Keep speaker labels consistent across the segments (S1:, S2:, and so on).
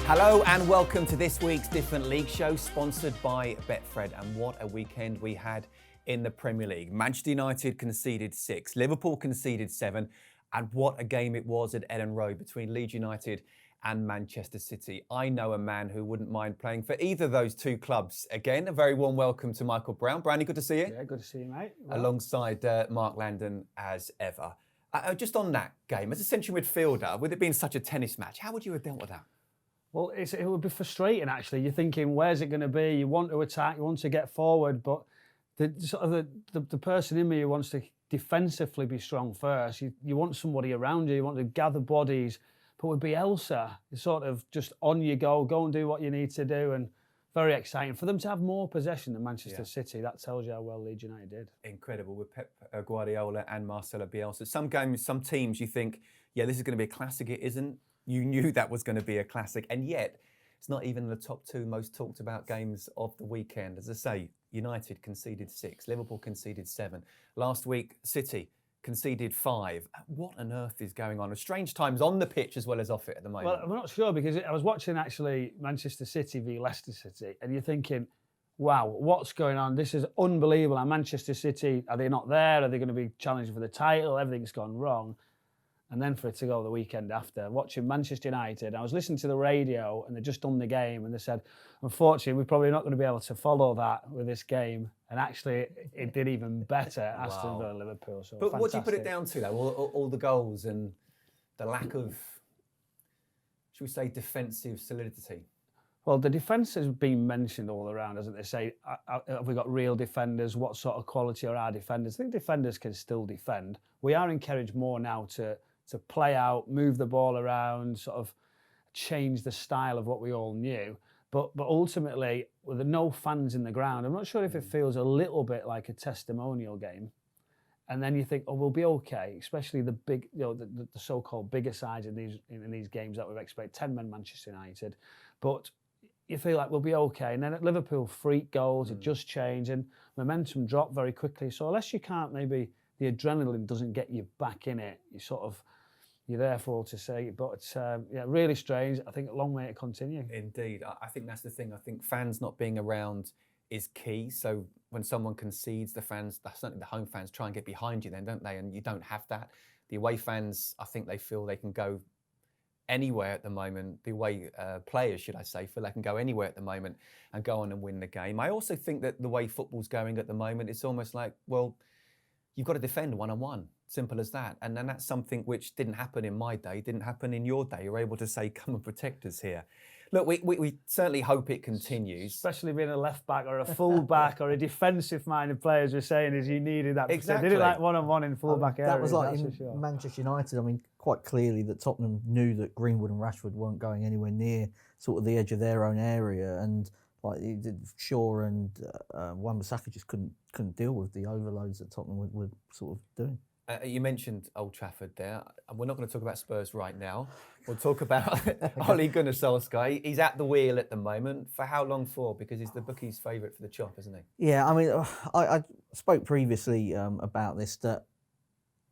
S1: Hello and welcome to this week's Different League show, sponsored by Betfred. And what a weekend we had in the Premier League. Manchester United conceded 6, Liverpool conceded 7, and what a game it was at Ellen Road between Leeds United and Manchester City. I know a man who wouldn't mind playing for either of those two clubs. Again, a very warm welcome to Michael Brown. Brownie, good to see you.
S2: Yeah, good to see you, mate. Well,
S1: alongside Mark Langdon as ever. Just on that game, as a central midfielder, with it being such a tennis match, how would you have dealt with that?
S2: Well, it would be frustrating, actually. You're thinking, where's it going to be? You want to attack, you want to get forward, but the person in me who wants to defensively be strong first, you want somebody around you, you want to gather bodies. But with Bielsa, you're sort of just on you go and do what you need to do, and very exciting. For them to have more possession than Manchester City, that tells you how well Leeds United did.
S1: Incredible, with Pep Guardiola and Marcelo Bielsa. Some games, some teams, you think, yeah, this is going to be a classic. It isn't. You knew that was going to be a classic, and yet it's not even the top two most talked about games of the weekend. As I say, United conceded 6, Liverpool conceded 7. Last week, City conceded 5. What on earth is going on? Strange times on the pitch as well as off it at the moment.
S2: Well, I'm not sure, because I was watching actually Manchester City v Leicester City, and you're thinking, wow, what's going on? This is unbelievable. And Manchester City, are they not there? Are they going to be challenging for the title? Everything's gone wrong. And then for it to go the weekend after, watching Manchester United, I was listening to the radio and they'd just done the game and they said, unfortunately, we're probably not going to be able to follow that with this game. And actually, it did even better, Aston Villa, Liverpool. So
S1: but
S2: fantastic.
S1: What do you put it down to, though? All the goals and the lack of, should we say, defensive solidity?
S2: Well, the defence has been mentioned all around, hasn't they? Say, have we got real defenders? What sort of quality are our defenders? I think defenders can still defend. We are encouraged more now to play out, move the ball around, sort of change the style of what we all knew. But ultimately, with no fans in the ground, I'm not sure if it feels a little bit like a testimonial game. And then you think, oh, we'll be okay, especially the big, the so-called bigger sides in these games that we've expected, 10-men Manchester United. But you feel like we'll be okay. And then at Liverpool, freak goals, it just changed, and momentum dropped very quickly. So unless you can't, maybe the adrenaline doesn't get you back in it, you're there for all to see. But it's really strange. I think a long way to continue.
S1: Indeed. I think that's the thing. I think fans not being around is key. So when someone concedes, certainly the home fans try and get behind you then, don't they? And you don't have that. The away fans, I think they feel they can go anywhere at the moment. The away players, should I say, feel they can go anywhere at the moment and go on and win the game. I also think that the way football's going at the moment, it's almost like, well, you've got to defend one-on-one. Simple as that. And then that's something which didn't happen in my day, didn't happen in your day. You're able to say, come and protect us here. Look, we certainly hope it continues.
S2: Especially being a left-back or a full-back or a defensive-minded player, as we're saying, is you needed that.
S1: Exactly.
S2: They did it like one-on-one in full-back areas.
S3: That was like in Manchester United. I mean, quite clearly that Tottenham knew that Greenwood and Rashford weren't going anywhere near sort of the edge of their own area. And like Shaw and Wan-Bissaka just couldn't deal with the overloads that Tottenham were sort of doing.
S1: You mentioned Old Trafford there. We're not going to talk about Spurs right now. We'll talk about Ole Gunnar Solskjaer. He's at the wheel at the moment. For how long for? Because he's the bookies' favourite for the chop, isn't he?
S3: Yeah, I mean, I spoke previously about this, that,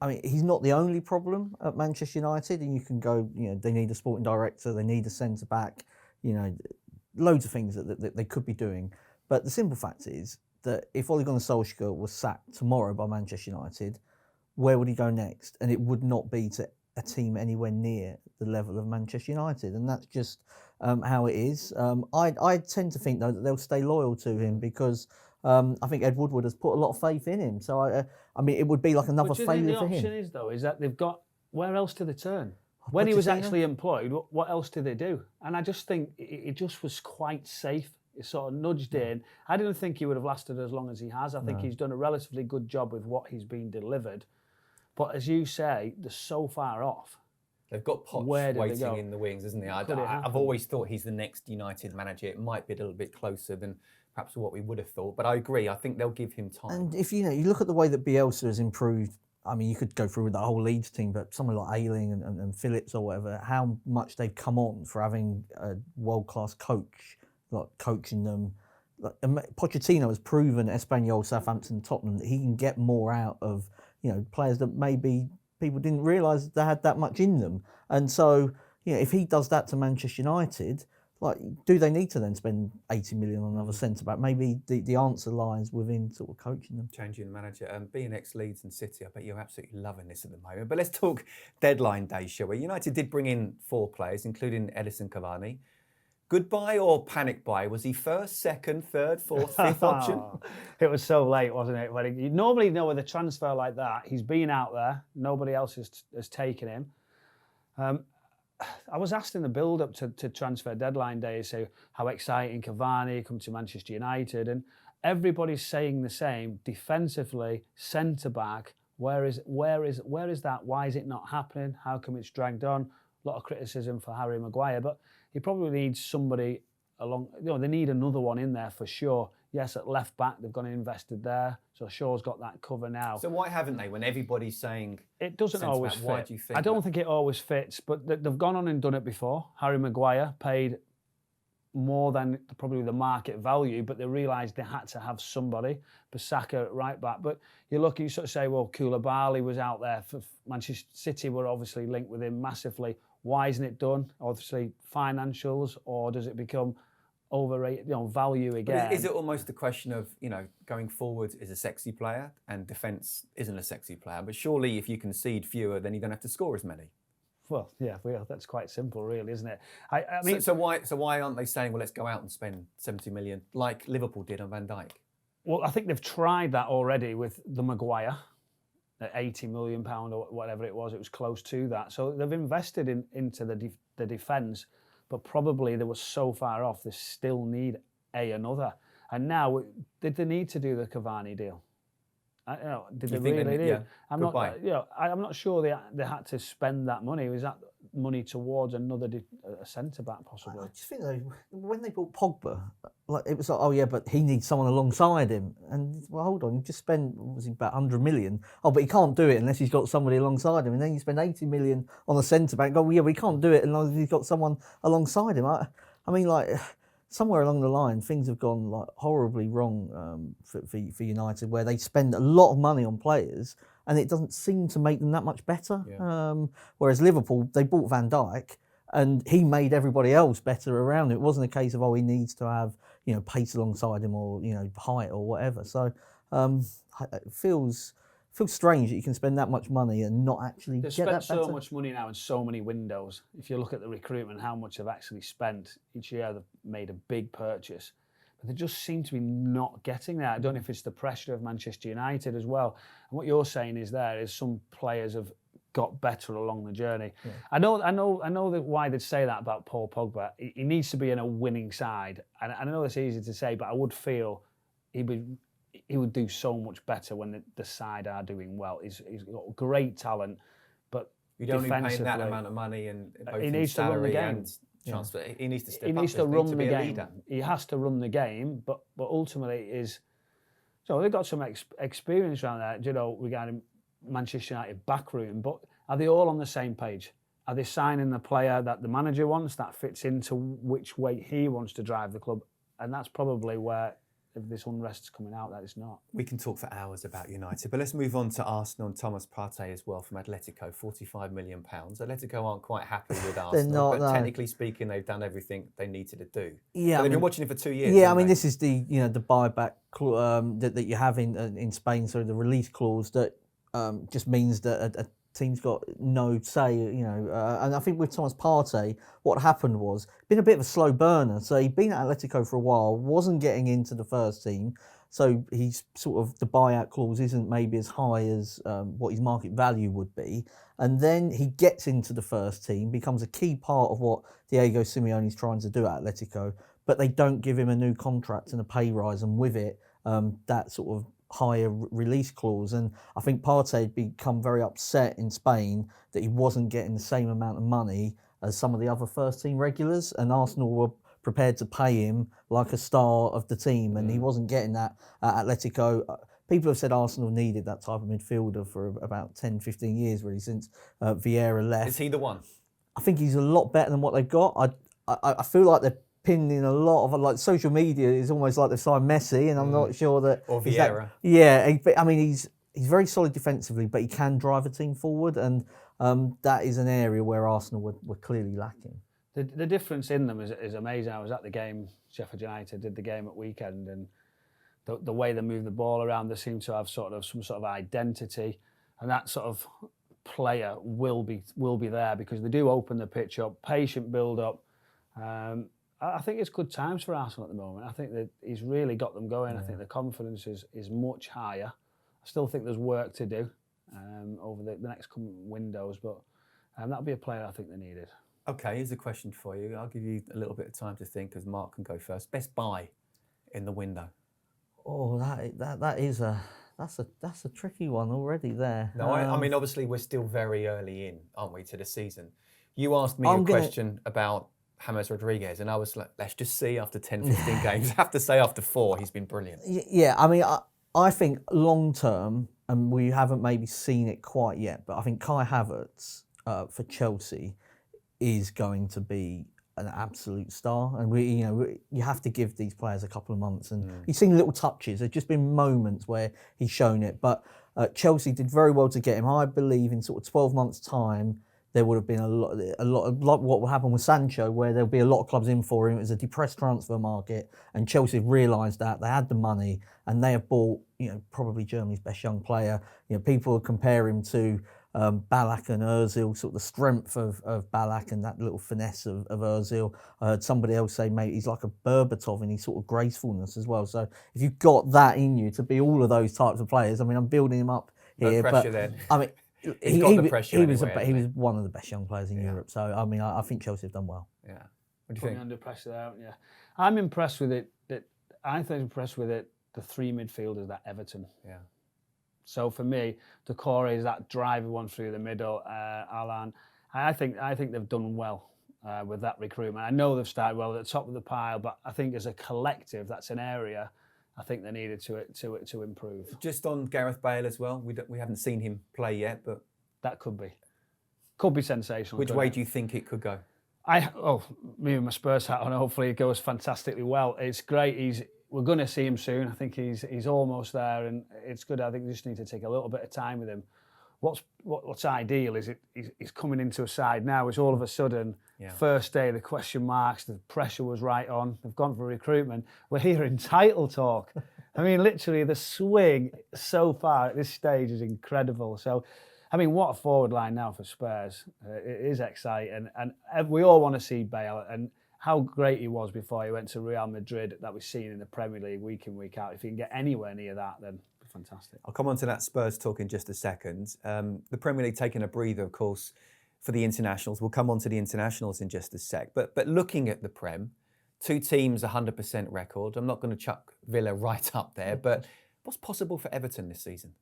S3: I mean, he's not the only problem at Manchester United. And you can go, they need a sporting director, they need a centre-back, loads of things that they could be doing. But the simple fact is that if Ole Gunnar Solskjaer was sacked tomorrow by Manchester United, where would he go next? And it would not be to a team anywhere near the level of Manchester United. And that's just how it is. I tend to think, though, that they'll stay loyal to him because I think Ed Woodward has put a lot of faith in him. So, I mean, it would be like another failure for him.
S2: The option is, though, is that they've got, where else do they turn? When he was actually employed, what else did they do? And I just think it just was quite safe. It sort of nudged in. I didn't think he would have lasted as long as he has. I think he's done a relatively good job with what he's been delivered. But as you say, they're so far off.
S1: They've got Poch waiting in the wings, isn't they? I've always thought he's the next United manager. It might be a little bit closer than perhaps what we would have thought. But I agree. I think they'll give him time.
S3: And if you look at the way that Bielsa has improved, I mean, you could go through with the whole Leeds team, but someone like Ayling and Phillips or whatever, how much they've come on for having a world-class coach, like coaching them. Like, Pochettino has proven at Espanyol, Southampton, Tottenham that he can get more out of players that maybe people didn't realise they had that much in them. And so, if he does that to Manchester United, like, do they need to then spend 80 million on another centre back? Maybe the answer lies within sort of coaching them.
S1: Changing the manager. Being ex-Leeds and City, I bet you're absolutely loving this at the moment. But let's talk deadline day, shall we? United did bring in 4 players, including Edison Cavani. Goodbye or panic buy? Was he first, second, third, fourth, fifth option?
S2: It was so late, wasn't it? When you normally know with a transfer like that, he's been out there. Nobody else has taken him. I was asked in the build-up to transfer deadline day, so how exciting Cavani come to Manchester United, and everybody's saying the same. Defensively, centre back. Where is that? Why is it not happening? How come it's dragged on? A lot of criticism for Harry Maguire, but he probably needs somebody along. They need another one in there for sure. Yes, at left back they've gone and invested there, so Shaw's got that cover now.
S1: So why haven't they? When everybody's saying
S2: it doesn't always fit.
S1: Why do you think?
S2: I don't think it always fits, but they've gone on and done it before. Harry Maguire paid more than probably the market value, but they realised they had to have somebody. Bissaka at right back, but you sort of say, well, Koulibaly was out there for Manchester City. Were obviously linked with him massively. Why isn't it done? Obviously, financials, or does it become overrated, value again?
S1: Is it almost a question of, going forward is a sexy player and defence isn't a sexy player? But surely if you concede fewer, then you don't have to score as many.
S2: Well, yeah, that's quite simple, really, isn't it? I mean,
S1: so why aren't they saying, well, let's go out and spend 70 million like Liverpool did on Van Dijk?
S2: Well, I think they've tried that already with the Maguire at £80 million or whatever it was. It was close to that. So they've invested into the defence, but probably they were so far off, they still need another. And now, did they need to do the Cavani deal? Did they really need?
S1: Yeah,
S2: I'm not sure they had to spend that money. Was that money towards another centre back possibly?
S3: I just think though, when they bought Pogba, it was like, oh yeah, but he needs someone alongside him. And well, hold on, you just spent about 100 million. Oh, but he can't do it unless he's got somebody alongside him. And then you spend 80 million on a centre back. Go, well, yeah, we can't do it unless he's got someone alongside him. I mean, somewhere along the line, things have gone horribly wrong for United, where they spend a lot of money on players and it doesn't seem to make them that much better. Yeah. Whereas Liverpool, they bought Van Dijk and he made everybody else better around him. It wasn't a case of, he needs to have pace alongside him or height or whatever. So it feels strange that you can spend that much money and not actually
S2: They've
S3: get that better.
S2: They've spent so much money now in so many windows. If you look at the recruitment, how much they've actually spent each year, they've made a big purchase. But they just seem to be not getting that. I don't know if it's the pressure of Manchester United as well. And what you're saying is some players have got better along the journey. Yeah. I know that why they'd say that about Paul Pogba. He needs to be in a winning side. And I know it's easy to say, but I would feel he would do so much better when the side are doing well. He's got great talent, but
S1: you don't need paying that amount of money and both
S2: he needs to run the game.
S1: Transfer. He needs to step up.
S2: He needs to run the game.
S1: Leader.
S2: He has to run the game, but ultimately is. So they've got some experience around that, regarding Manchester United backroom. But are they all on the same page? Are they signing the player that the manager wants, that fits into which way he wants to drive the club? And that's probably where, if this unrest's coming out, that it's not.
S1: We can talk for hours about United, but let's move on to Arsenal and Thomas Partey as well from Atletico, £45 million. Atletico aren't quite happy with Arsenal, but technically speaking, they've done everything they needed to do.
S3: Yeah,
S1: they've been watching it for 2 years.
S3: Yeah, this is the the buyback that you have in Spain, so the release clause that just means that a team's got no say, and I think with Thomas Partey, what happened was, been a bit of a slow burner. So he'd been at Atletico for a while, wasn't getting into the first team. So he's sort of, the buyout clause isn't maybe as high as what his market value would be. And then he gets into the first team, becomes a key part of what Diego Simeone's trying to do at Atletico, but they don't give him a new contract and a pay rise, and with it, that sort of higher release clause. And I think Partey had become very upset in Spain that he wasn't getting the same amount of money as some of the other first team regulars, and Arsenal were prepared to pay him like a star of the team, and he wasn't getting that at Atletico. People have said Arsenal needed that type of midfielder for about 10, 15 years, really, since Vieira left.
S1: Is he the one?
S3: I think he's a lot better than what they've got. I feel like they're pinning a lot of, social media is almost like they've signed Messi, and I'm not sure that...
S1: Or Vieira.
S3: He's very solid defensively, but he can drive a team forward, and that is an area where Arsenal were clearly lacking.
S2: The difference in them is amazing. I was at the game, Sheffield United did the game at weekend, and the way they move the ball around, they seem to have some sort of identity, and that sort of player will be there because they do open the pitch up, patient build up. I think it's good times for Arsenal at the moment. I think that he's really got them going. I think the confidence is much higher. I still think there's work to do over the next coming windows, but that'll be a player I think they needed.
S1: Okay, here's a question for you. I'll give you a little bit of time to think, because Mark can go first. Best buy in the window?
S3: Oh, that's a tricky one already there.
S1: No, I mean, obviously we're still very early in, aren't we, to the season? You asked me a question about James Rodriguez, and I was like, let's just see after 10, 15 games. I have to say after 4, he's been brilliant.
S3: Yeah, I mean, I think long term, and we haven't maybe seen it quite yet, but I think Kai Havertz for Chelsea is going to be an absolute star, and you have to give these players a couple of months, and you've seen little touches. There's just been moments where he's shown it, but Chelsea did very well to get him. I believe in sort of 12 months' time, there would have been a lot of what will happen with Sancho, where there'll be a lot of clubs in for him. It was a depressed transfer market, and Chelsea have realised that they had the money, and they have bought, probably Germany's best young player. People compare him to Ballack and Ozil, sort of the strength of Ballack and that little finesse of Ozil. I heard somebody else say maybe he's like a Berbatov in his sort of gracefulness as well. So if you've got that in you to be all of those types of players, I mean, I'm building him up here.
S1: No pressure then.
S3: I mean,
S1: he was
S3: one of the best young players in Europe. So I mean, I think Chelsea have done well.
S1: Yeah. What do you think?
S2: Under pressure there, haven't you? I'm impressed with it. The 3 midfielders that Everton.
S1: Yeah.
S2: So for me, the core is that driver one through the middle, Alan. I think they've done well with that recruitment. I know they've started well at the top of the pile, but I think as a collective, that's an area I think they needed to improve.
S1: Just on Gareth Bale as well. We haven't seen him play yet, but
S2: that could be sensational.
S1: Which way do you think it could go?
S2: Me and my Spurs hat on. Hopefully, it goes fantastically well. It's great. We're going to see him soon. I think he's almost there, and it's good. I think we just need to take a little bit of time with him. What's ideal is he's coming into a side now. It's all of a sudden first day, the question marks, the pressure was right on. They've gone for recruitment. We're hearing title talk. I mean, literally the swing so far at this stage is incredible. So, I mean, what a forward line now for Spurs. It is exciting, and we all want to see Bale and how great he was before he went to Real Madrid that we've seen in the Premier League week in, week out. If he can get anywhere near that, then fantastic.
S1: I'll come on to that Spurs talk in just a second. The Premier League taking a breather, of course, for the internationals. We'll come on to the internationals in just a sec. But looking at the Prem, 2 teams, 100% record. I'm not going to chuck Villa right up there, but what's possible for Everton this season?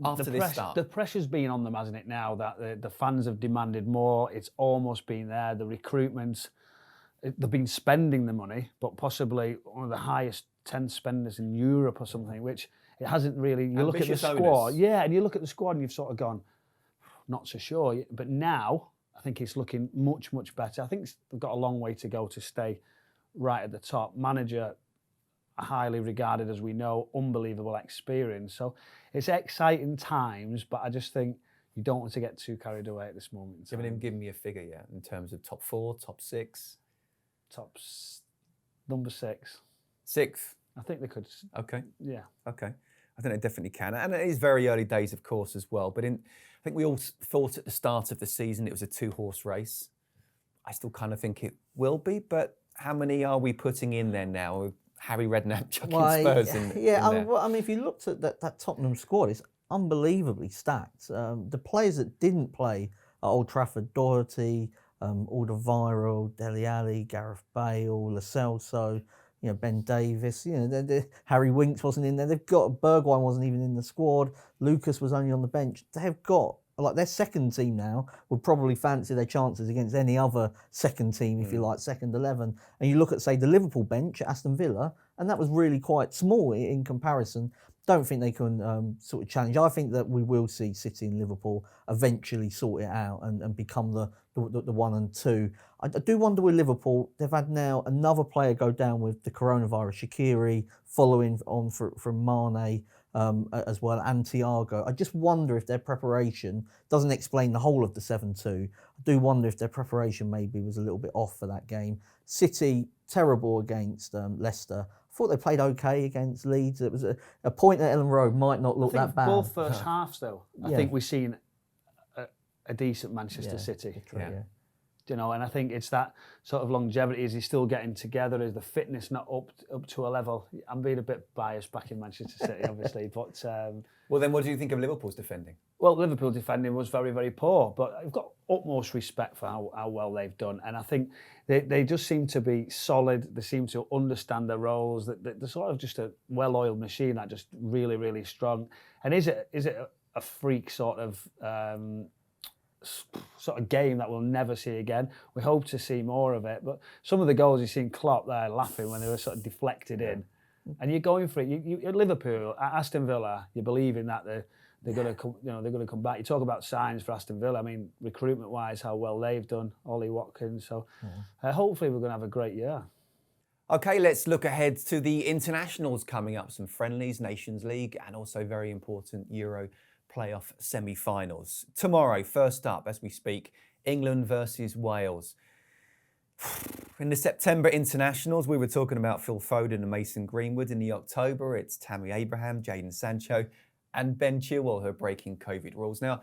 S1: After this start,
S2: the pressure's been on them, hasn't it? Now that the fans have demanded more, it's almost been there. The recruitments, they've been spending the money, but possibly one of the highest 10 spenders in Europe or something, which it hasn't really. You look at the squad, and you look at the squad, and you've sort of gone, not so sure. But now I think it's looking much, much better. I think they've got a long way to go to stay right at the top. Manager, highly regarded, as we know, unbelievable experience. So it's exciting times, but I just think you don't want to get too carried away at this moment.
S1: You haven't even given me a figure yet in terms of top 4, top 6?
S2: Number 6.
S1: 6th?
S2: I think they could.
S1: Okay.
S2: Yeah.
S1: Okay. I think they definitely can. And it is very early days, of course, as well. But I think we all thought at the start of the season it was a 2-horse race. I still kind of think it will be, but how many are we putting in there now? Harry Redknapp chucking Spurs in there.
S3: I mean, if you looked at that Tottenham squad, it's unbelievably stacked. The players that didn't play at Old Trafford, Doherty, Alderweireld, Dele Alli, Gareth Bale, Lo Celso, Ben Davis, Harry Winks wasn't in there. They've got, Bergwijn wasn't even in the squad. Lucas was only on the bench. They've got, like, their second team now would probably fancy their chances against any other second team, if you like, second 11. And you look at, say, the Liverpool bench at Aston Villa, and that was really quite small in comparison. Don't think they can sort of challenge. I think that we will see City and Liverpool eventually sort it out and become the 1 and 2. I do wonder with Liverpool, they've had now another player go down with the coronavirus, Shaqiri, following on from Mane. as well, and Thiago. I just wonder if their preparation doesn't explain the whole of the 7-2. I do wonder if their preparation maybe was a little bit off for that game. City, terrible against Leicester. I thought they played okay against Leeds. It was a point at Ellen Road might not look that bad.
S2: Both first halves, though, I think we've seen a decent Manchester City.
S3: True, yeah.
S2: You know, and I think it's that sort of longevity. Is he still getting together? Is the fitness not up to a level? I'm being a bit biased back in Manchester City, obviously, but
S1: well, then what do you think of Liverpool's defending?
S2: Well, Liverpool defending was very, very poor, but I've got utmost respect for how well they've done, and I think they just seem to be solid. They seem to understand their roles. They're sort of just a well-oiled machine that just really, really strong. And is it a freak sort of game that we'll never see again? We hope to see more of it, but some of the goals you've seen Klopp there laughing when they were sort of deflected in, and you're going for it. You at Liverpool, at Aston Villa, you believe in that they're going to come, they're going to come back. You talk about signs for Aston Villa. I mean, recruitment-wise, how well they've done. Ollie Watkins. So hopefully we're going to have a great year.
S1: Okay, let's look ahead to the internationals coming up. Some friendlies, Nations League, and also very important Euro playoff semi-finals. Tomorrow, first up, as we speak, England versus Wales. In the September internationals, we were talking about Phil Foden and Mason Greenwood. In the October, it's Tammy Abraham, Jadon Sancho, and Ben Chilwell who are breaking COVID rules. Now,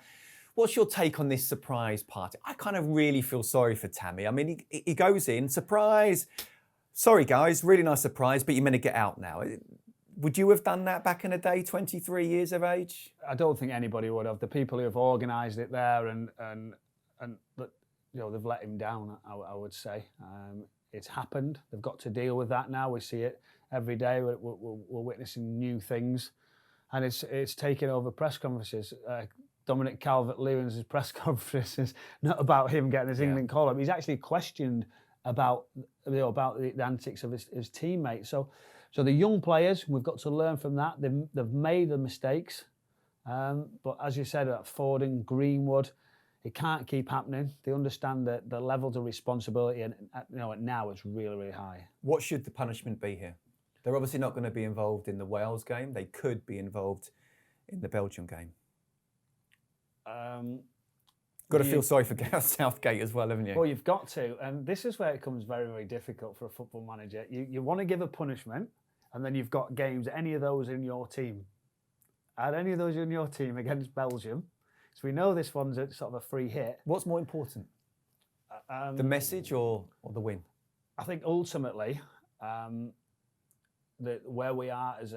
S1: what's your take on this surprise party? I kind of really feel sorry for Tammy. I mean, he goes in, surprise. Sorry, guys, really nice surprise, but you're meant to get out now. Would you have done that back in the day, 23 years of age?
S2: I don't think anybody would have. The people who have organised it there and they've let him down, I would say. It's happened. They've got to deal with that now. We see it every day. We're witnessing new things. And it's taken over press conferences. Dominic Calvert-Lewin's press conference is not about him getting his England call-up. He's actually questioned about the antics of his teammates. So the young players, we've got to learn from that. They've made the mistakes. But as you said, at Foden, Greenwood, it can't keep happening. They understand that the levels of responsibility and now it's really, really high. What
S1: should the punishment be here? They're obviously not going to be involved in the Wales game. They could be involved in the Belgium game. Got to feel sorry for Gareth Southgate as well, haven't you?
S2: Well, you've got to. And this is where it becomes very, very difficult for a football manager. You want to give a punishment, and then you've got games, any of those in your team. Add any of those in your team against Belgium. So we know this one's a sort of a free hit.
S1: What's more important? The message or the win?
S2: I think ultimately... where we are as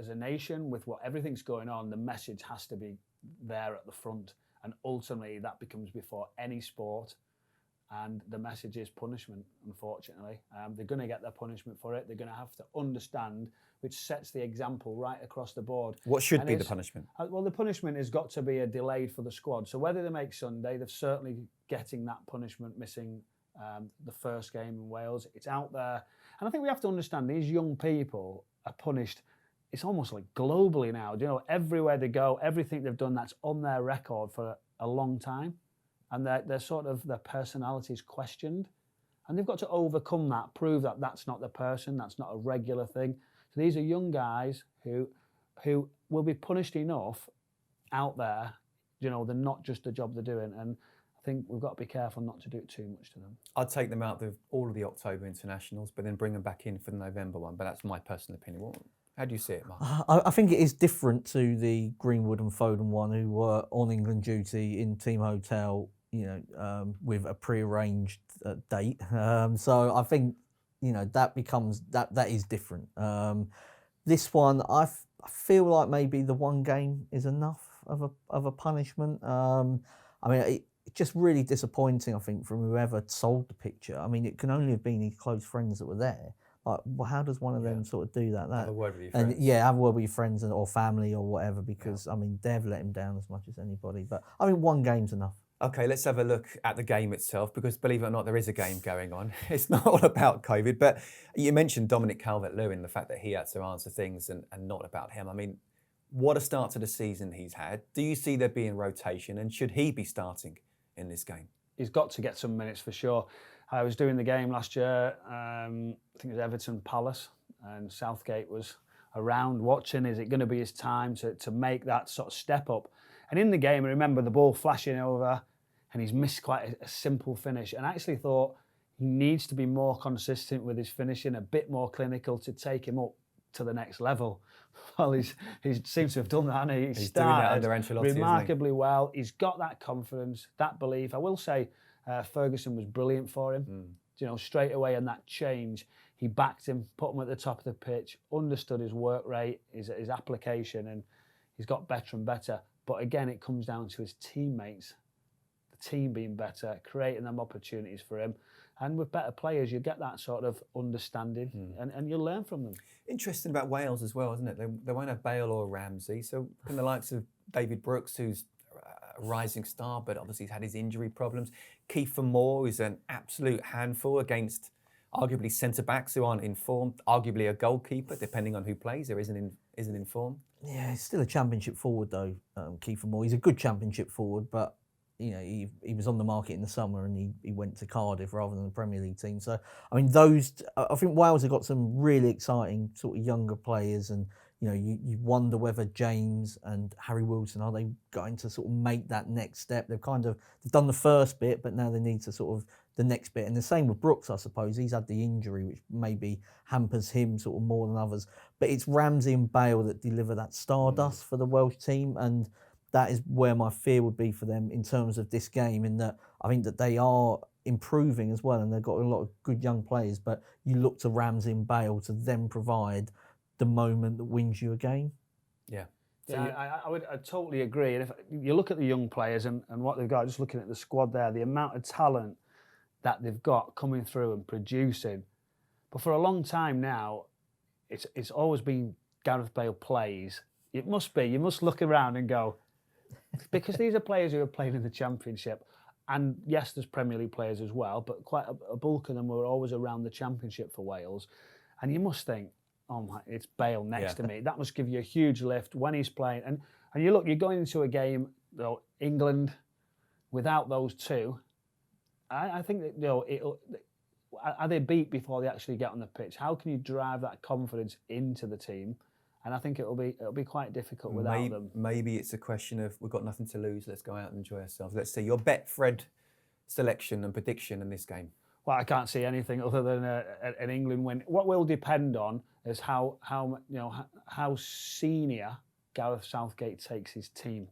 S2: a nation with everything's going on, the message has to be there at the front, and ultimately that becomes before any sport. And the message is punishment. Unfortunately, they're going to get their punishment for it. They're going to have to understand, which sets the example right across the board.
S1: What should be the punishment?
S2: Well, the punishment has got to be a delayed for the squad. So whether they make Sunday, they're certainly getting that punishment, missing the first game in Wales. It's out there. And I think we have to understand these young people are punished. It's almost like globally now. You know, everywhere they go, everything they've done, that's on their record for a long time. And they're sort of, their personality is questioned. And they've got to overcome that, prove that that's not the person, that's not a regular thing. So these are young guys who will be punished enough out there. You know, they're not just the job they're doing. And I think we've got to be careful not to do it too much to them.
S1: I'd take them out of all of the October internationals, but then bring them back in for the November one. But that's my personal opinion. How do you see it, Mark?
S3: I think it is different to the Greenwood and Foden one, who were on England duty in team hotel, with a pre-arranged date. So I think, that becomes that is different. This one, I feel like maybe the one game is enough of a punishment. It's just really disappointing, I think, from whoever sold the picture. I mean, it can only have been his close friends that were there. Like, well, how does one of them sort of do that?
S1: Have a word with your friends.
S3: Have a word with your friends or family or whatever, because, they've let him down as much as anybody. But, one game's enough.
S1: Okay, let's have a look at the game itself, because believe it or not, there is a game going on. It's not all about COVID, but you mentioned Dominic Calvert-Lewin, the fact that he had to answer things and not about him. I mean, what a start to the season he's had. Do you see there being rotation, and should he be starting in this game?
S2: He's got to get some minutes for sure. I was doing the game last year, I think it was Everton Palace, and Southgate was around watching. Is it going to be his time to make that sort of step up? And in the game, I remember the ball flashing over and he's missed quite a simple finish. And I actually thought he needs to be more consistent with his finishing, a bit more clinical to take him up to the next level. Well, he seems to have done that, hasn't he?
S1: He's doing that under Ancelotti,
S2: remarkably well. He's got that confidence, that belief. I will say Ferguson was brilliant for him. You know, straight away in that change, he backed him, put him at the top of the pitch, understood his work rate, his application, and he's got better and better. But again, it comes down to his teammates, the team being better, creating them opportunities for him. And with better players, you get that sort of understanding and you learn from them. Interesting
S1: about Wales as well, isn't it? They won't have Bale or Ramsey. So in the likes of David Brooks, who's a rising star, but obviously he's had his injury problems. Kiefer Moore, who's an absolute handful against arguably centre-backs who aren't in form, arguably a goalkeeper, depending on who plays, or isn't in form.
S3: Yeah, he's still a championship forward though, Kiefer Moore. He's a good championship forward, but you know, he was on the market in the summer and he went to Cardiff rather than the Premier League team. So, I mean, I think Wales have got some really exciting sort of younger players, and you know, you wonder whether James and Harry Wilson, are they going to sort of make that next step? They've done the first bit, but now they need to sort of the next bit. And the same with Brooks, I suppose. He's had the injury, which maybe hampers him sort of more than others. But it's Ramsey and Bale that deliver that stardust for the Welsh team, and that is where my fear would be for them in terms of this game, in that I think that they are improving as well and they've got a lot of good young players, but you look to Ramsey and Bale to then provide the moment that wins you a game.
S2: Yeah. So I totally agree. And if you look at the young players and what they've got, just looking at the squad there, the amount of talent that they've got coming through and producing. But for a long time now, it's always been Gareth Bale plays. It must be. You must look around and go, because these are players who are playing in the Championship, and yes, there's Premier League players as well, but quite a bulk of them were always around the Championship for Wales. And you must think, oh my, it's Bale next to me. That must give you a huge lift when he's playing. And you look, you're going into a game, you know, England without those two. I think that, you know, are they beat before they actually get on the pitch? How can you drive that confidence into the team? And I think it'll be quite difficult without them.
S1: Maybe it's a question of we've got nothing to lose. Let's go out and enjoy ourselves. Let's see your Betfred selection and prediction in this game.
S2: Well, I can't see anything other than an England win. What will depend on is how senior Gareth Southgate takes his team.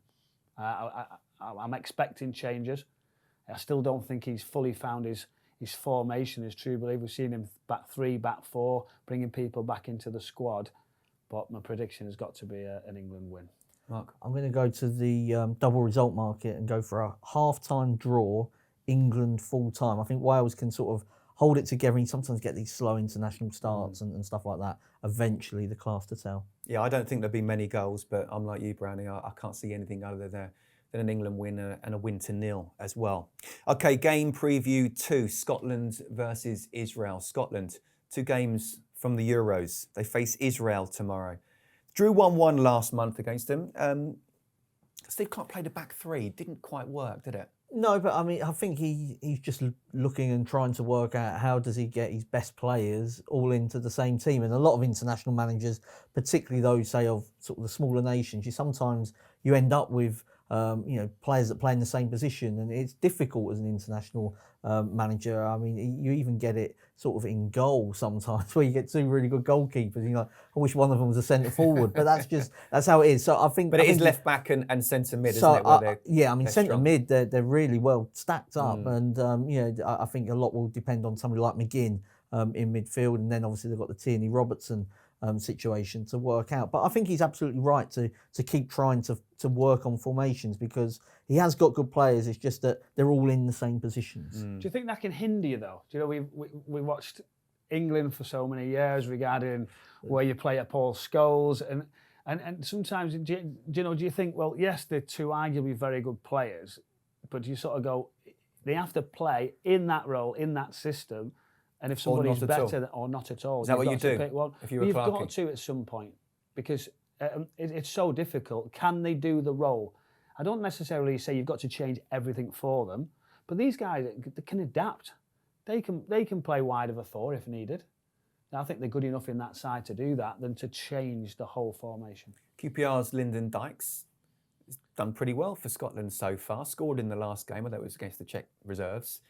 S2: I'm expecting changes. I still don't think he's fully found his formation, his true belief. We've seen him back three, back four, bringing people back into the squad. But my prediction has got to be an England win.
S1: Mark?
S3: I'm going to go to the double result market and go for a half-time draw, England full-time. I think Wales can sort of hold it together. And you sometimes get these slow international starts and stuff like that. Eventually, the class to tell.
S1: Yeah, I don't think there'll be many goals, but I'm like you, Brownie. I can't see anything other than an England win and a win to nil as well. Okay, game preview 2, Scotland versus Israel. Scotland, 2 games from the Euros. They face Israel tomorrow. Drew 1-1 last month against them. Steve Clarke played a back 3. Didn't quite work, did it?
S3: No, but I mean, I think he's just looking and trying to work out how does he get his best players all into the same team. And a lot of international managers, particularly those, say, of sort of the smaller nations, you end up with players that play in the same position, and it's difficult as an international manager. I mean, you even get it sort of in goal sometimes, where you get 2 really good goalkeepers. And you're like, I wish one of them was a centre forward, but that's how it is. So I think,
S1: but it is left back and centre mid, isn't it?
S3: Yeah, I mean, centre mid, they're really well stacked up, and I think a lot will depend on somebody like McGinn in midfield, and then obviously they've got the Tierney Robertson situation to work out. But I think he's absolutely right to keep trying to work on formations, because he has got good players. It's just that they're all in the same positions.
S2: Do you think that can hinder you though? Do you know, we watched England for so many years regarding where you play at Paul Scholes, and sometimes do you think, well, yes, they're 2 arguably very good players, but you sort of go, they have to play in that role, in that system. And if somebody's better or not at all,
S1: is that what you do?
S2: Pick one.
S1: If you were
S2: You've
S1: Clarke?
S2: got to at some point, because it's so difficult. Can they do the role? I don't necessarily say you've got to change everything for them, but these guys, they can adapt. They can play wide of a 4 if needed. I think they're good enough in that side to do that than to change the whole formation.
S1: QPR's Lyndon Dykes has done pretty well for Scotland so far. Scored in the last game, although it was against the Czech reserves.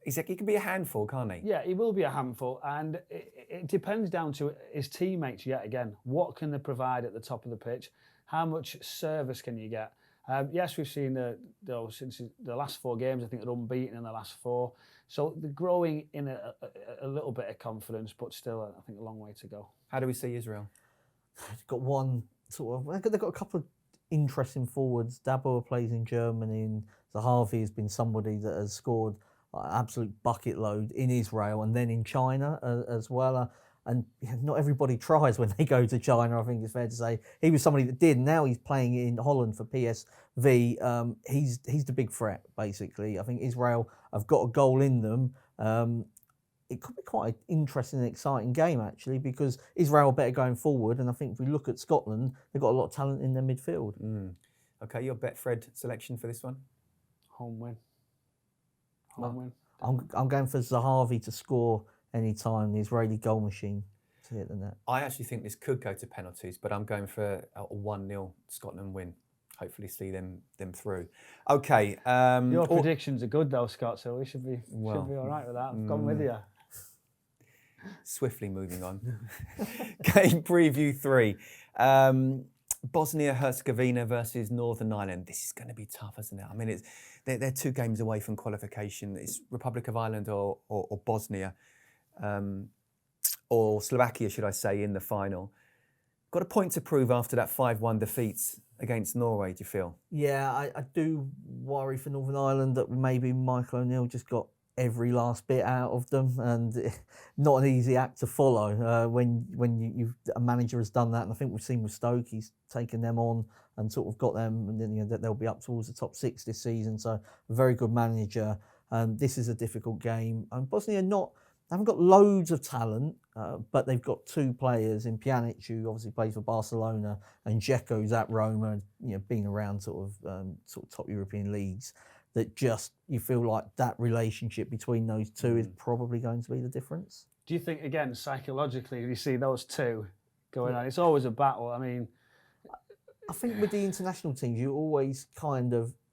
S1: He can be a handful, can't he?
S2: Yeah, he will be a handful, and it depends down to his teammates yet again. What can they provide at the top of the pitch? How much service can you get? Yes, we've seen since the last 4 games, I think they're unbeaten in the last 4. So they're growing in a little bit of confidence, but still, I think a long way to go.
S1: How do we see Israel?
S3: They've got one they've got a couple of interesting forwards. Dabur plays in Germany, and Zahavi has been somebody that has scored an absolute bucket load in Israel and then in China as well. And not everybody tries when they go to China, I think it's fair to say. He was somebody that did. Now he's playing in Holland for PSV. He's the big threat, basically. I think Israel have got a goal in them. It could be quite an interesting and exciting game, actually, because Israel are better going forward. And I think if we look at Scotland, they've got a lot of talent in their midfield.
S1: Okay, your Betfred selection for this one?
S2: Home win. Home win.
S3: I'm going for Zahavi to score any time, the Israeli goal machine to hit the net.
S1: I actually think this could go to penalties, but I'm going for a 1-0 Scotland win. Hopefully see them through. Okay.
S2: Your predictions are good though, Scott, so we should be all right with that. I've gone with you.
S1: Swiftly moving on. Game preview 3. Bosnia-Herzegovina versus Northern Ireland. This is going to be tough, isn't it? I mean, they're 2 games away from qualification. It's Republic of Ireland or Bosnia. Or Slovakia, should I say, in the final. Got a point to prove after that 5-1 defeat against Norway, do you feel?
S3: Yeah, I do worry for Northern Ireland that maybe Michael O'Neill just got every last bit out of them, and not an easy act to follow when a manager has done that. And I think we've seen with Stoke, he's taken them on and sort of got them, and then they'll be up towards the top 6 this season. So a very good manager. This is a difficult game. Bosnia haven't got loads of talent, but they've got 2 players in Pjanic, who obviously plays for Barcelona, and Džeko, who's at Roma, being around sort of top European leagues. That just, you feel like that relationship between those 2 is probably going to be the difference.
S2: Do you think, again, psychologically, you see those 2 going on? It's always a battle. I mean,
S3: I think with the international teams, you always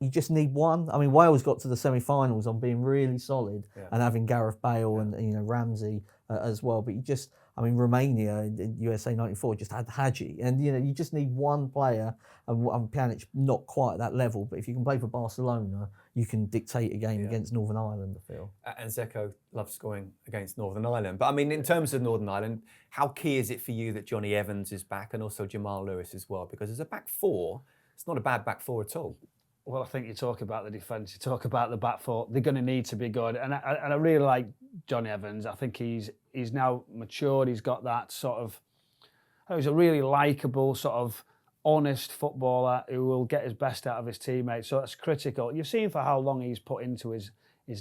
S3: you just need one. I mean, Wales got to the semi-finals on being really solid and having Gareth Bale and Ramsey as well. But Romania in USA '94 just had Hadji, and you just need one player. And Pjanic not quite at that level, but if you can play for Barcelona, you can dictate a game against Northern Ireland, I feel.
S1: And Džeko loves scoring against Northern Ireland. But I mean, in terms of Northern Ireland, how key is it for you that Johnny Evans is back and also Jamal Lewis as well? Because as a back 4, it's not a bad back 4 at all.
S2: Well, I think you talk about the defence, you talk about the back 4. They're going to need to be good, and I really like Johnny Evans. I think he's now matured. He's got that sort of. He's a really likeable, sort of honest footballer who will get his best out of his teammates. So that's critical. You've seen for how long he's put into his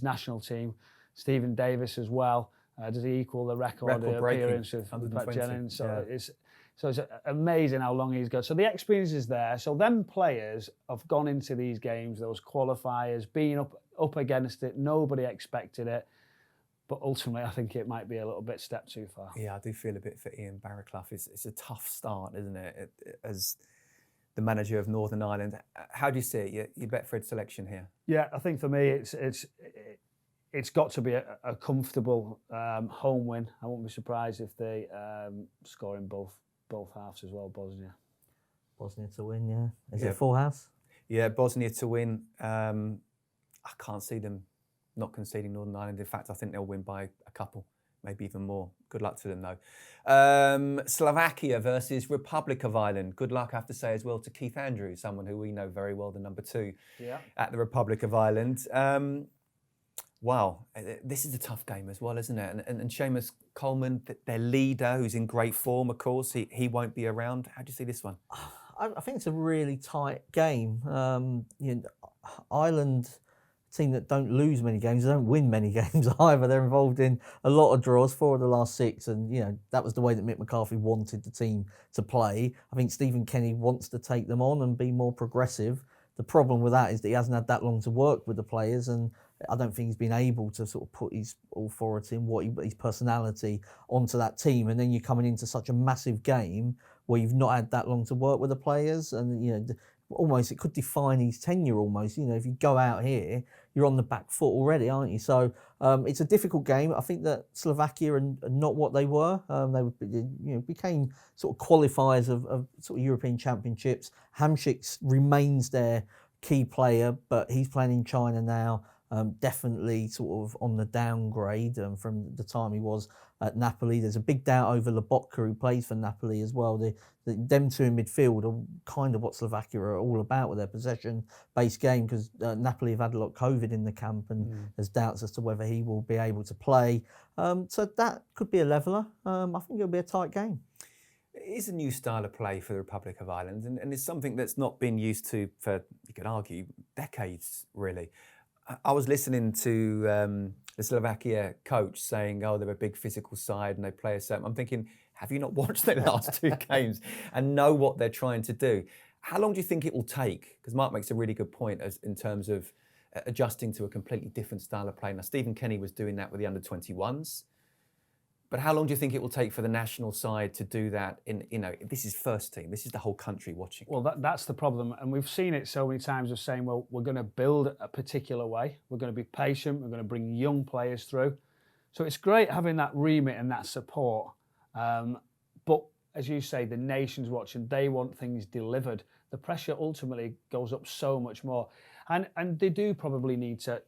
S2: national team. Stephen Davis as well. Does he equal the record appearance of Pat Jennings? So it's amazing how long he's got. So the experience is there. So them players have gone into these games, those qualifiers, being up against it. Nobody expected it. But ultimately, I think it might be a little bit step too far.
S1: Yeah, I do feel a bit for Ian Barraclough. It's a tough start, isn't it? As the manager of Northern Ireland. How do you see it? Your Betfred selection here?
S2: Yeah, I think for me, it's got to be a comfortable home win. I won't be surprised if they score in both halves as well, Bosnia.
S3: Bosnia to win, yeah. Is it full house?
S1: Yeah, Bosnia to win. I can't see them not conceding Northern Ireland. In fact, I think they'll win by a couple, maybe even more. Good luck to them, though. Slovakia versus Republic of Ireland. Good luck, I have to say, as well, to Keith Andrews, someone who we know very well, the number 2 at the Republic of Ireland. Wow, this is a tough game as well, isn't it? And Seamus Coleman, their leader, who's in great form, of course, he won't be around. How do you see this one?
S3: I think it's a really tight game. Ireland, team that don't lose many games, they don't win many games either. They're involved in a lot of draws, 4 of the last 6, and that was the way that Mick McCarthy wanted the team to play. I think Stephen Kenny wants to take them on and be more progressive. The problem with that is that he hasn't had that long to work with the players, and I don't think he's been able to sort of put his authority and his personality onto that team. And then you're coming into such a massive game where you've not had that long to work with the players, and almost it could define his tenure almost. If you go out here, you're on the back foot already, aren't you? So it's a difficult game. I think that Slovakia are not what they were. They became sort of qualifiers of sort of European Championships. Hamšík remains their key player, but he's playing in China now. Definitely sort of on the downgrade from the time he was at Napoli. There's a big doubt over Lobotka, who plays for Napoli as well. Them two in midfield are kind of what Slovakia are all about with their possession-based game, because Napoli have had a lot of COVID in the camp, and there's doubts as to whether he will be able to play. So that could be a leveller. I think it'll be a tight game.
S1: It is a new style of play for the Republic of Ireland, and it's something that's not been used to for, you could argue, decades, really. I was listening to the Slovakia coach saying, they're a big physical side and they play a certain... I'm thinking, have you not watched their last two games and know what they're trying to do? How long do you think it will take? Because Mark makes a really good point in terms of adjusting to a completely different style of play. Now, Stephen Kenny was doing that with the under-21s. But how long do you think it will take for the national side to do that? This is first team. This is the whole country watching.
S2: Well, that's the problem. And we've seen it so many times of saying, well, we're going to build a particular way. We're going to be patient. We're going to bring young players through. So it's great having that remit and that support. But as you say, the nation's watching. They want things delivered. The pressure ultimately goes up so much more. And they do probably need to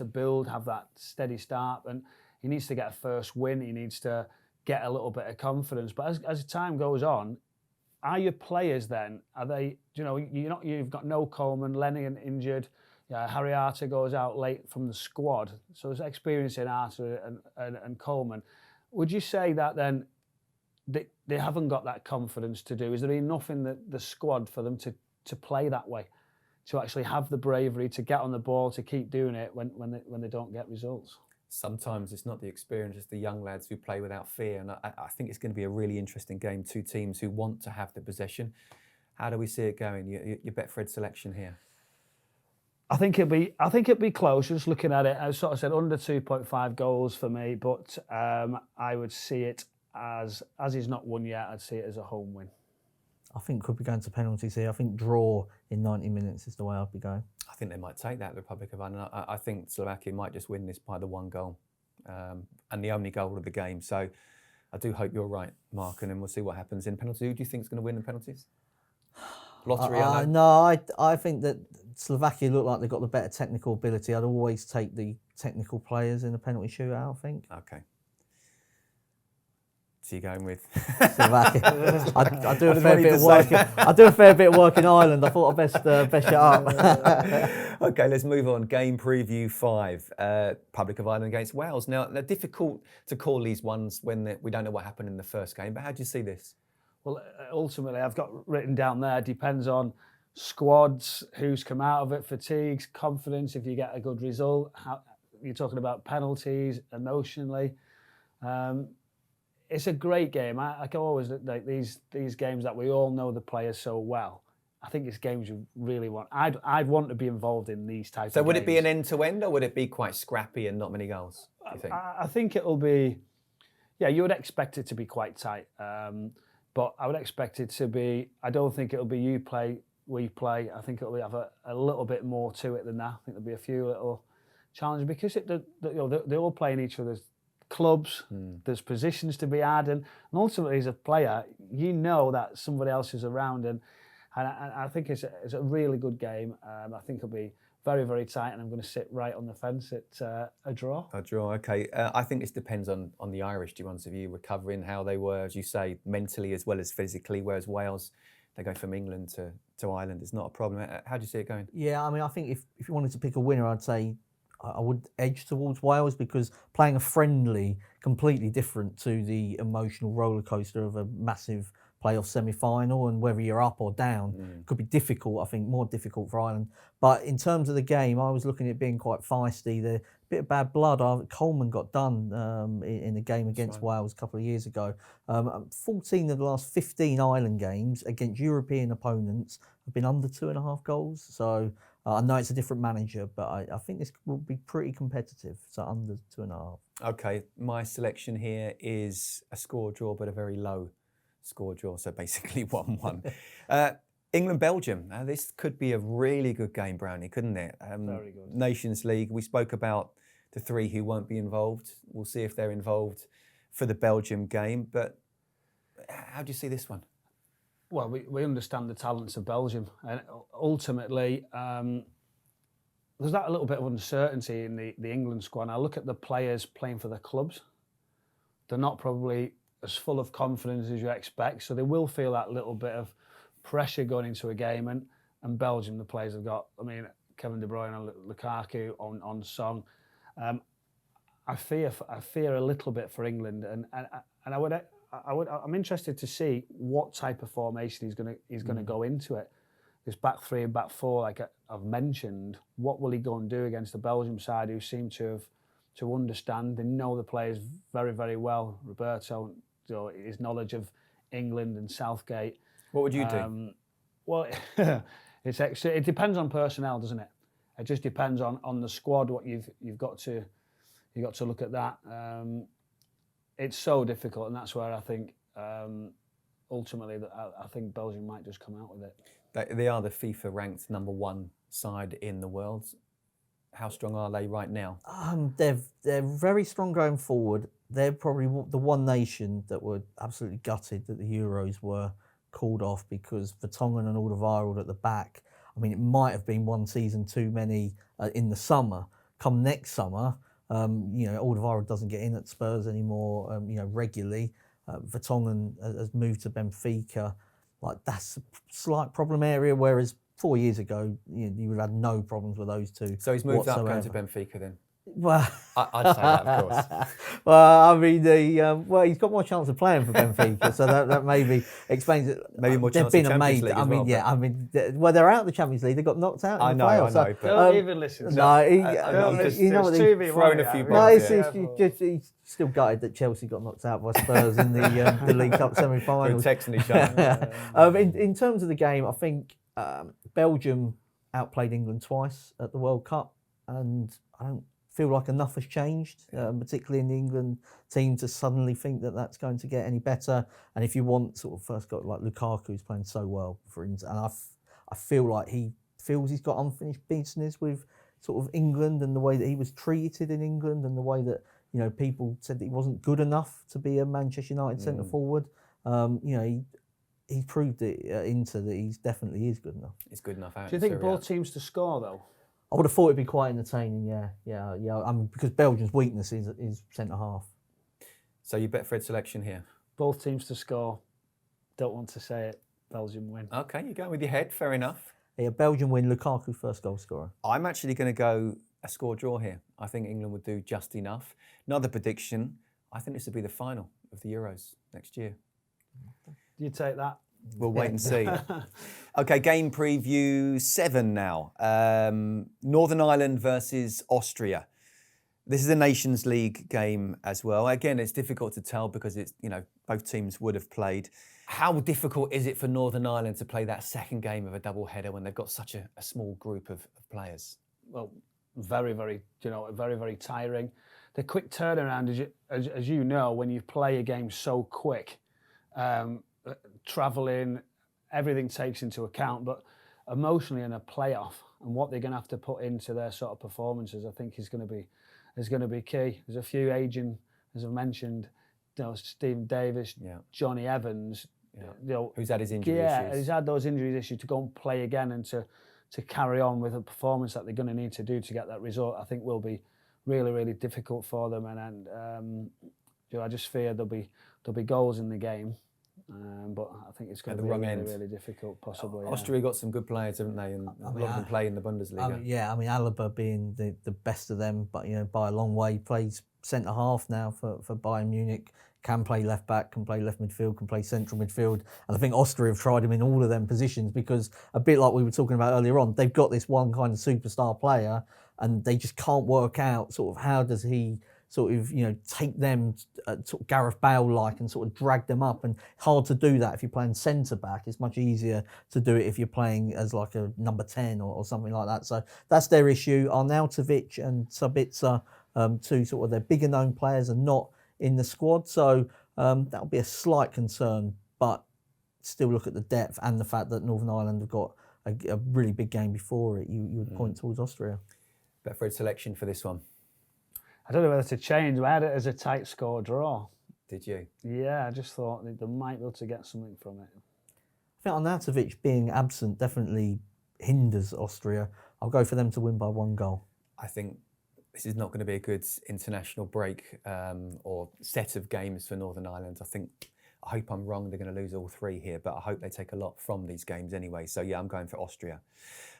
S2: build, have that steady start. And he needs to get a first win. He needs to get a little bit of confidence. But as time goes on, are your players then? Are they? You've got no Coleman, Lennon injured. Harry Arter goes out late from the squad. So there's experience in Arter and Coleman. Would you say that then they haven't got that confidence to do? Is there enough in the squad for them to play that way, to actually have the bravery to get on the ball, to keep doing it when they don't get results?
S1: Sometimes it's not the experience, it's the young lads who play without fear. And I think it's going to be a really interesting game. Two teams who want to have the possession. How do we see it going? Your Betfred selection here.
S2: I think it'd be close. Just looking at it, I sort of said under 2.5 goals for me, but I would see it as he's not won yet. I'd see it as a home win.
S3: I think could be going to penalties here. I think draw in 90 minutes is the way I'd be going. I
S1: think they might take that, the Republic of Ireland. I think Slovakia might just win this by the one goal and the only goal of the game. So I do hope you're right, Mark, and then we'll see what happens in penalties. Who do you think is going to win in penalties? Lottery?
S3: No, I think that Slovakia look like they've got the better technical ability. I'd always take the technical players in a penalty shootout, I think.
S1: Okay. So you're going with
S3: Slovakia. I do a fair bit of work. I do a fair bit of work in Ireland. I thought I'd best shut up.
S1: Okay, let's move on. Game preview 5. Republic of Ireland against Wales. Now, they're difficult to call these ones when we don't know what happened in the first game. But how do you see this?
S2: Well, ultimately, I've got written down there. Depends on squads, who's come out of it, fatigues, confidence. If you get a good result, you're talking about penalties, emotionally. It's a great game. I can always like these games that we all know the players so well. I think it's games you really want. I'd want to be involved in these types of games.
S1: So would it be an end-to-end, or would it be quite scrappy and not many goals, do you think?
S2: I think it'll be... Yeah, you would expect it to be quite tight. But I would expect it to be... I don't think it'll be you play, we play. I think it'll have a little bit more to it than that. I think there'll be a few little challenges because they all play in each other's clubs, there's positions to be had, and ultimately as a player, you know that somebody else is around, and I think it's a really good game. I think it'll be very, very tight, and I'm going to sit right on the fence at a draw. A draw,
S1: okay. I think this depends on the Irish, to be honest with you, recovering how they were, as you say, mentally as well as physically, whereas Wales, they go from England to Ireland. It's not a problem. How do you see it going?
S3: Yeah, I mean, I think if you wanted to pick a winner, I'd say I would edge towards Wales, because playing a friendly, completely different to the emotional roller coaster of a massive playoff semi-final, and whether you're up or down could be difficult. I think more difficult for Ireland. But in terms of the game, I was looking at it being quite feisty. The bit of bad blood. Coleman got done in the game against Wales a couple of years ago. 14 of the last 15 Ireland games against European opponents have been under 2.5 goals. So I know it's a different manager, but I think this will be pretty competitive. So under 2.5.
S1: Okay, my selection here is a score draw, but a very low score draw, so basically 1-1. England-Belgium. Now, this could be a really good game, Brownie, couldn't it?
S2: Very good.
S1: Nations League. We spoke about the 3 who won't be involved. We'll see if they're involved for the Belgium game. But how do you see this one?
S2: Well, we understand the talents of Belgium, and ultimately there's that a little bit of uncertainty in the England squad. And I look at the players playing for their clubs. They're not probably as full of confidence as you expect, so they will feel that little bit of pressure going into a game. And Belgium, the players have got, I mean, Kevin De Bruyne and Lukaku on Song. I fear a little bit for England, and I'm interested to see what type of formation he's gonna go into it. This back 3 and back 4, like I've mentioned, what will he go and do against the Belgium side, who seem to understand and know the players very, very well. Roberto, his knowledge of England and Southgate.
S1: What would you do?
S2: Well, it depends on personnel, doesn't it? It just depends on the squad. What you've got to look at that. It's so difficult, and that's where I think ultimately I think Belgium might just come out with it.
S1: They are the FIFA ranked number 1 side in the world. How strong are they right now?
S3: They're very strong going forward. They're probably the one nation that were absolutely gutted that the Euros were called off, because Vertonghen and Alderweireld at the back. I mean, it might have been one season too many in the summer. Come next summer, Alderweireld doesn't get in at Spurs anymore, regularly. Vertonghen has moved to Benfica. Like, that's a slight problem area, whereas 4 years ago, you would have had no problems with those two.
S1: So he's moved
S3: whatsoever.
S1: up going to Benfica then?
S3: Well,
S1: I'd say that, of course.
S3: Well, I mean, he's got more chance of playing for Benfica, so that maybe explains it.
S1: Maybe more chance of Champions League as well.
S3: They're out of the Champions League. They got knocked out.
S1: I
S3: in the
S1: know,
S3: playoffs,
S1: but
S2: Don't even listen.
S3: He's
S1: thrown a few bombs.
S3: He's still gutted that Chelsea got knocked out by Spurs in the League Cup semi-finals.
S1: We're texting each other.
S3: In terms of the game, I think Belgium outplayed England twice at the World Cup, and I don't feel like enough has changed, particularly in the England team, to suddenly think that that's going to get any better. And if you want sort of first got like Lukaku, who's playing so well for Inter, and I feel like he feels he's got unfinished business with sort of England and the way that he was treated in England and the way that people said that he wasn't good enough to be a Manchester United centre forward. He's proved it at Inter that he definitely is good enough.
S1: It's good enough.
S2: Do you think both teams to score though?
S3: I would have thought it'd be quite entertaining, yeah. Because Belgium's weakness is centre half.
S1: So your Betfred selection here?
S2: Both teams to score. Don't want to say it. Belgium win.
S1: Okay, you're going with your head. Fair enough.
S3: Yeah, Belgium win. Lukaku first goal scorer.
S1: I'm actually going to go a score draw here. I think England would do just enough. Another prediction. I think this would be the final of the Euros next year.
S2: You take that.
S1: We'll wait and see. Okay, game preview 7 now. Northern Ireland versus Austria. This is a Nations League game as well. Again, it's difficult to tell because it's both teams would have played. How difficult is it for Northern Ireland to play that second game of a double header when they've got such a small group of players?
S2: Well, very, very, very, very tiring. The quick turnaround, as you know, when you play a game so quick. Travelling, everything takes into account, but emotionally in a playoff and what they're going to have to put into their sort of performances, I think is going to be key. There's a few aging, as I've mentioned, Stephen Davis, Johnny Evans,
S1: who's had his injury issues.
S2: Yeah, he's had those injury issues. To go and play again and to carry on with a performance that they're going to need to do to get that result, I think will be really, really difficult for them. And I just fear there'll be goals in the game. But I think it's going to be really difficult, possibly.
S1: Austria got some good players, haven't they? And a lot of them play in the Bundesliga.
S3: Alaba being the best of them, but by a long way, plays centre half now for Bayern Munich. Can play left back, can play left midfield, can play central midfield. And I think Austria have tried him in all of them positions because, a bit like we were talking about earlier on, they've got this one kind of superstar player and they just can't work out sort of how does he sort of, take them sort of Gareth Bale-like and sort of drag them up. And hard to do that if you're playing centre-back. It's much easier to do it if you're playing as like a number 10 or something like that. So that's their issue. Arnautovic and Sabitzer, two sort of their bigger known players, are not in the squad. So that'll be a slight concern, but still look at the depth and the fact that Northern Ireland have got a really big game before it. You would point towards Austria.
S1: Betfred selection for this one.
S2: I don't know whether to change. I had it as a tight score draw.
S1: Did you?
S2: Yeah, I just thought they might be able to get something from it.
S3: I think Arnautovic being absent definitely hinders Austria. I'll go for them to win by 1 goal.
S1: I think this is not going to be a good international break or set of games for Northern Ireland. I hope I'm wrong. They're going to lose all 3 here, but I hope they take a lot from these games anyway. So yeah, I'm going for Austria.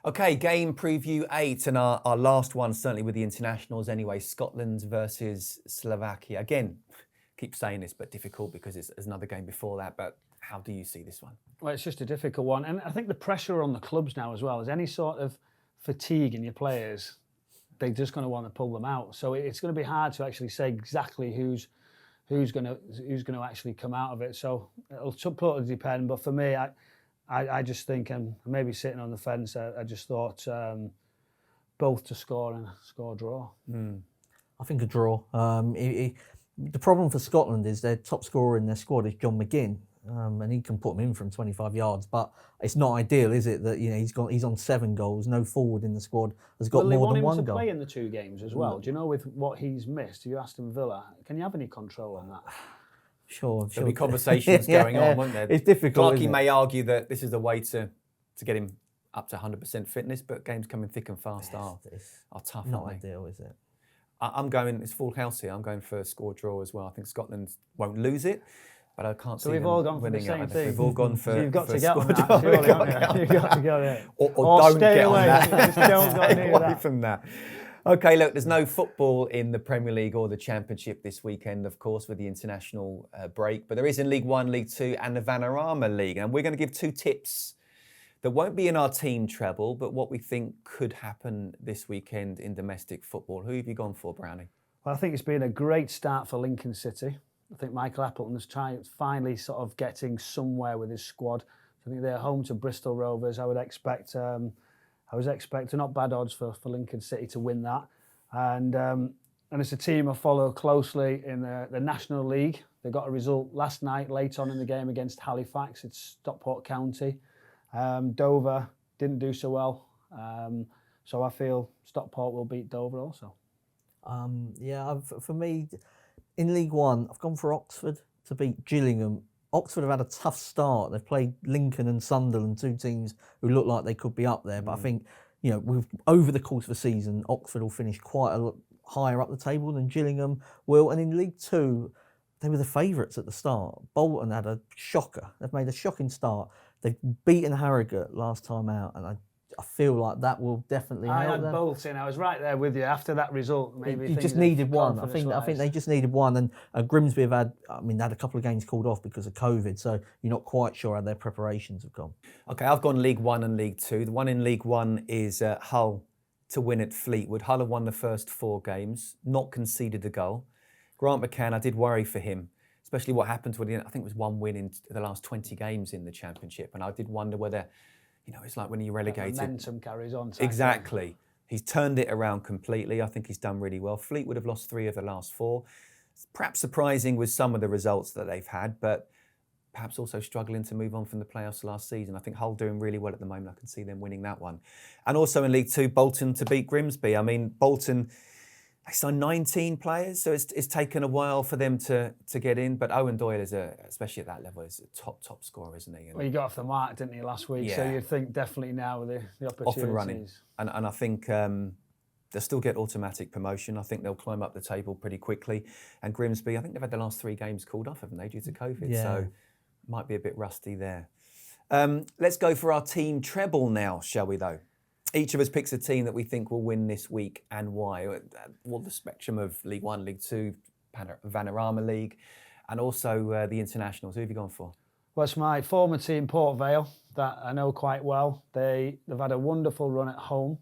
S1: Okay, game preview 8, and our last one, certainly with the internationals anyway, Scotland versus Slovakia. Again, keep saying this, but difficult because there's another game before that. But how do you see this one?
S2: Well, it's just a difficult one. And I think the pressure on the clubs now as well is any sort of fatigue in your players, they're just going to want to pull them out. So it's going to be hard to actually say exactly who's going to actually come out of it. So it'll totally depend. But for me, I just think, and maybe sitting on the fence, I just thought both to score and score draw.
S3: I think a draw. The problem for Scotland is their top scorer in their squad is John McGinn. And he can put them in from 25 yards, but it's not ideal, is it? That he's on 7 goals, no forward in the squad has got more than 1 goal.
S2: They want him to play in the 2 games as well. Do you know, with what he's missed? You Aston Villa, can you have any control on that?
S3: Sure.
S1: There'll be conversations going on, won't there?
S3: It's difficult.
S1: Clarkey may argue that this is the way to get him up to 100% fitness, but games coming thick and fast are tough.
S3: Not ideal, is it?
S1: I'm going. It's full house here. I'm going for a score draw as well. I think Scotland won't lose it. But I can't see
S2: we've
S1: them
S2: all gone for the
S1: winning
S2: same
S1: it.
S2: thing.
S1: We've all gone for.
S2: So you've got
S1: for
S2: to get on that.
S1: draw.
S2: Surely, you've got to go there.
S1: Or don't
S2: stay
S1: get
S2: away.
S1: on that.
S2: Just don't go
S1: Stay
S2: near
S1: away
S2: that.
S1: from that. Okay, look, there's no football in the Premier League or the Championship this weekend, of course, with the international break. But there is in League One, League Two, and the Vanarama League. And we're going to give 2 tips that won't be in our team treble, but what we think could happen this weekend in domestic football. Who have you gone for, Brownie?
S2: Well, I think it's been a great start for Lincoln City. I think Michael Appleton's finally sort of getting somewhere with his squad. I think they're home to Bristol Rovers. I was expecting not bad odds for Lincoln City to win that. And it's a team I follow closely in the National League. They got a result last night, late on in the game against Halifax. It's Stockport County. Dover didn't do so well. So I feel Stockport will beat Dover also.
S3: For me, in League One, I've gone for Oxford to beat Gillingham. Oxford have had a tough start. They've played Lincoln and Sunderland, 2 teams who look like they could be up there. But I think, over the course of the season, Oxford will finish quite a lot higher up the table than Gillingham will. And in League Two, they were the favourites at the start. Bolton had a shocker. They've made a shocking start. They've beaten Harrogate last time out, and I feel like that will definitely help them.
S2: I had Bolton. I was right there with you after that result. Maybe
S3: you just needed one. I think they just needed one. And Grimsby have had a couple of games called off because of COVID, so you're not quite sure how their preparations have gone.
S1: Okay, I've gone League One and League Two. The one in League One is Hull to win at Fleetwood. Hull have won the first 4 games, not conceded a goal. Grant McCann, I did worry for him, especially what happened to him. I think it was 1 win in the last 20 games in the Championship, and I did wonder whether, it's like when you're relegated.
S2: The momentum carries on.
S1: Exactly. He's turned it around completely. I think he's done really well. Fleetwood have lost 3 of the last 4. It's perhaps surprising with some of the results that they've had, but perhaps also struggling to move on from the playoffs last season. I think Hull doing really well at the moment. I can see them winning that one. And also in League Two, Bolton to beat Grimsby. Bolton, they signed 19 players, so it's taken a while for them to get in. But Owen Doyle especially at that level, is a top scorer, isn't he?
S2: Well, he got off the mark, didn't he, last week? Yeah. So you'd think definitely now with the opportunities.
S1: Off and running. And I think they'll still get automatic promotion. I think they'll climb up the table pretty quickly. And Grimsby, I think they've had the last 3 games called off, haven't they, due to COVID?
S3: Yeah.
S1: So might be a bit rusty there. Let's go for our team treble now, shall we, though? Each of us picks a team that we think will win this week and why. Well, the spectrum of League One, League Two, Vanarama League, and also the internationals. Who have you gone for?
S2: Well, it's my former team, Port Vale, that I know quite well. They've had a wonderful run at home.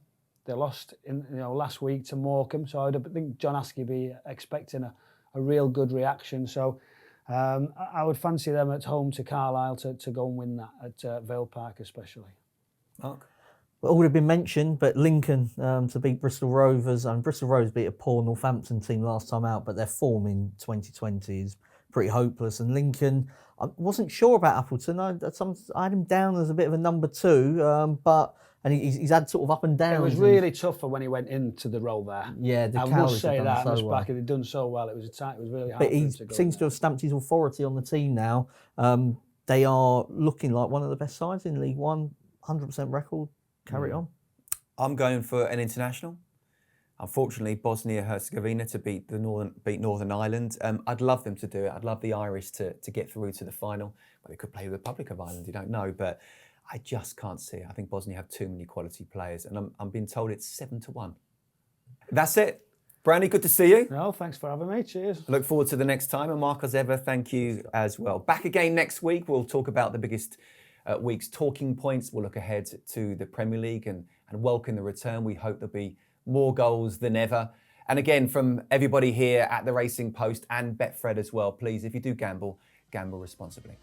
S2: They lost in last week to Morecambe, so I think John Askey be expecting a real good reaction. So I would fancy them at home to Carlisle to go and win that at Vale Park especially.
S1: Mark?
S3: Well, all have been mentioned, but Lincoln to beat Bristol Rovers. And Bristol Rovers beat a poor Northampton team last time out, but their form in 2020 is pretty hopeless. And Lincoln, I wasn't sure about Appleton. I had him down as a bit of a number 2, but he's had sort of up and down.
S2: It was really tough for when he went into the role there.
S3: Yeah,
S2: I must say that.
S3: So well.
S2: He'd done so well. It was really hard.
S3: But he
S2: to go
S3: seems to have stamped his authority on the team now. They are looking like one of the best sides in League One. 100% record. Carry on.
S1: I'm going for an international. Unfortunately, Bosnia-Herzegovina to beat Northern Ireland. I'd love them to do it. I'd love the Irish to get through to the final. But they could play the Republic of Ireland. You don't know. But I just can't see it. I think Bosnia have too many quality players, and I'm being told it's 7-1. That's it. Brandy, good to see you.
S2: No, thanks for having me. Cheers.
S1: Look forward to the next time. And Mark, as ever, thank you as well. Back again next week. We'll talk about the biggest week's talking points. We'll look ahead to the Premier League and welcome the return. We hope there'll be more goals than ever. And again, from everybody here at the Racing Post and Betfred as well, please, if you do gamble, gamble responsibly.